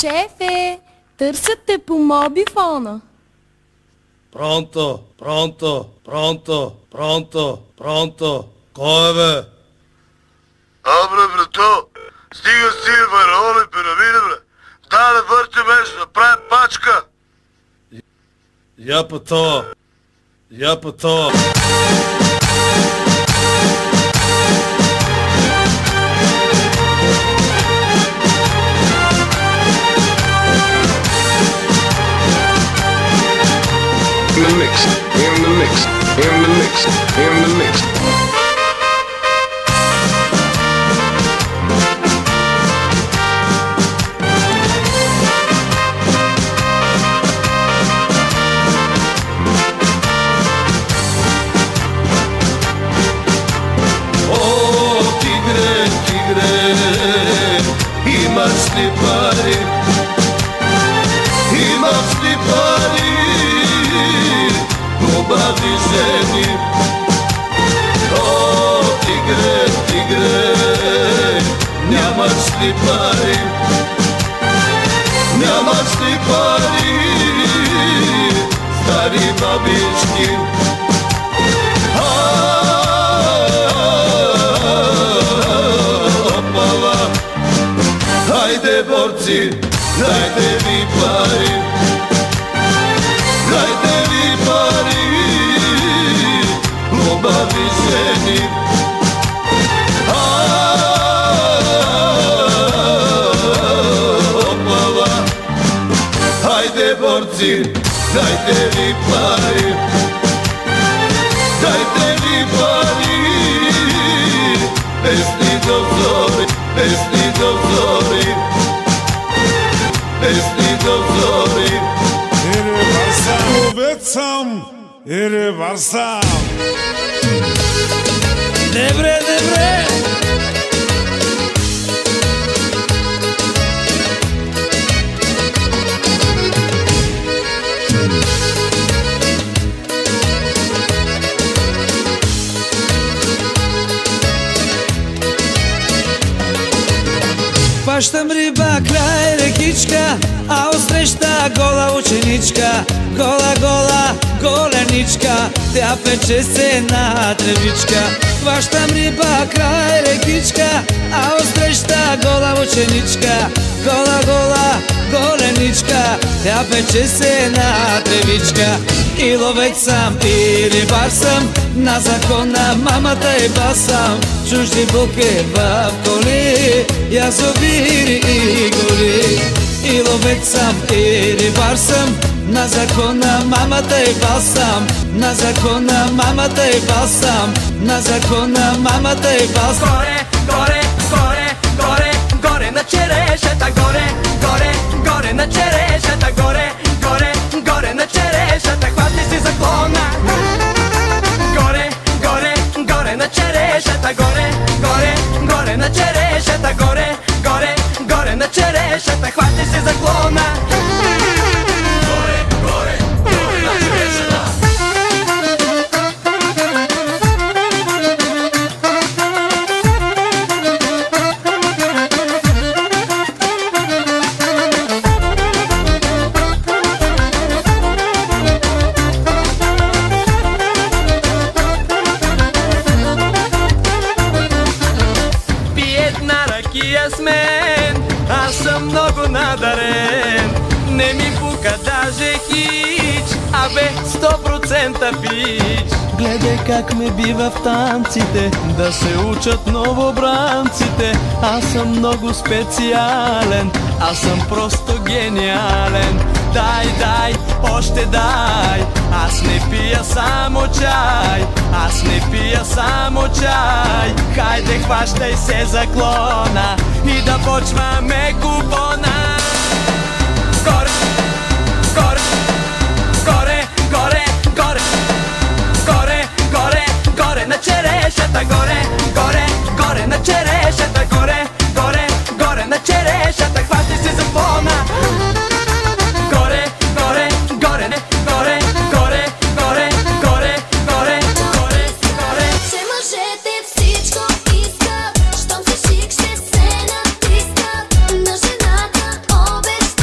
Шефе, търсят те по мобифона. Пронто, пронто, пронто, пронто, пронто. Кой е, бе? Абре, брато, стига с тия фараони пирамиди, бре. Дай да въртим нещо, да правим пачка. Я пътова. Я пътова. In the mix, in the mix, in the mix, in the mix. О, тигре, тигре, имаш ли пари? Имаш ли пари? Хубави жени. О, тигре, тигре, нямаш ли пари? Нямаш ли пари? Стари бабички. Опала, хайде борци, дайте ми пари. Дайте ми пари, хубави жени. Опала, хайде борци, дайте ми пари. Дайте ми пари, песни до зори, песни до зори, песни до зори. Ире варсам. Добре, добре. Хващам риба край рекичка, а отсреща гола ученичка. Гола, гола, голеничка, тя пече се на тревичка. Хващам риба край рекичка, а отсреща гола ученичка. Гола, гола, голеничка, тя пече се на тревичка. И ловец съм, и рибар съм, на закона мамата и бас съм. Чужди буки в коли, язовири и гори. И ловец съм, и рибар съм, на закона мамата и бас съм. На закона мамата и бас съм. На закона мамата и бас. Горе, горе, горе, горе, горе на черешата. Горе, горе, горе на черешата. Горе, горе, горе на черешата. Хвати си заклона. Горе, горе, горе на черешата. Горе, горе, горе на черешата. Горе, горе, горе на черешата. Хвати си заклона. Аз съм много надарен, не ми пука даже хич, абе 100% бич. Гледай как ме бива в танците, да се учат новобранците. Аз съм много специален, аз съм просто гениален. Дай, дай, още дай, аз не пия само чай. Аз не пия само чай. Хайде хващай се за клона и да почваме купона. Горе, горе, горе, горе, горе, горе, горе, горе на черешата. Горе, горе, горе на черешата. Горе, горе, горе на черешата. Хващай се за клона. Горе, горе, горе, не, горе, горе, горе, горе, горе, горе, горе. Че мъжете всичко искат, щом се шик ще се натискат. На жената обещават.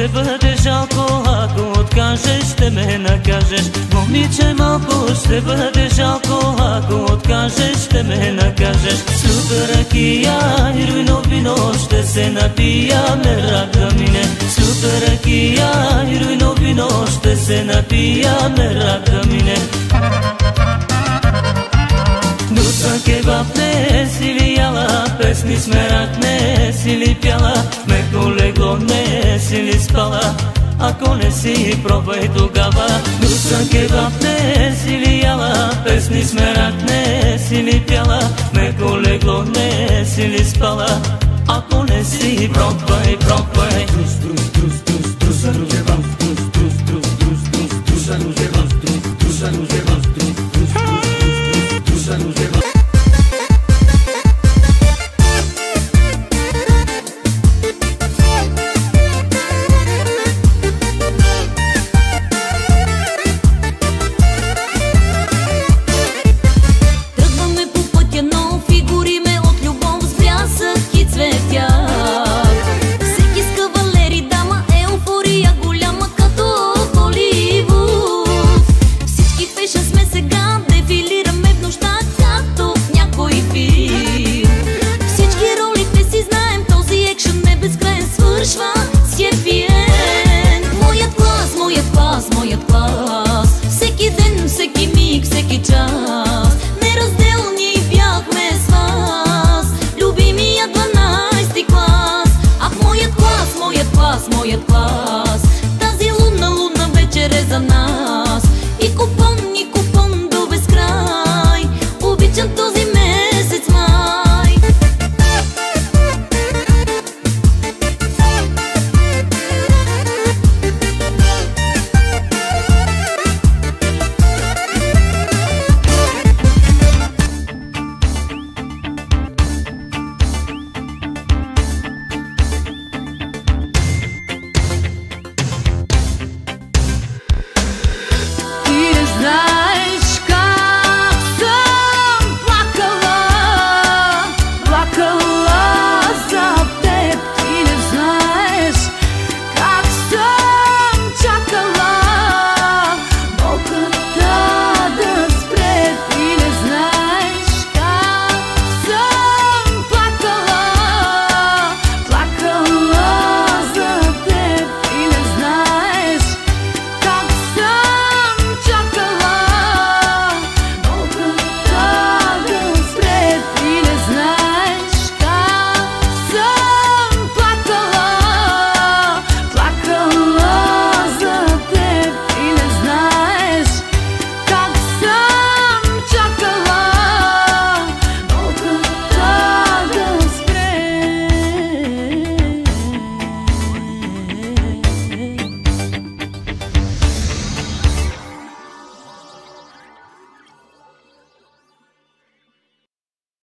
ще бъде жалко, ако откажеш, ще ме накажеш. Момиче, малко ще бъде жалко, ако откажеш, ще ме накажеш. Слюта ракия и руйно вино ще се напия, мерак да мине. Слюта ракия и руйно вино ще се напия, мерак да мине. Душа кебаб не си ли яла, песни смерак не си ли пяла, меко легло не си ли спала, ако не си пробвай тогава. Душа кебаб не си ли яла, песни смерак не си ли пяла, меко легло не си ли спала, ако не си пробвай, пробвай.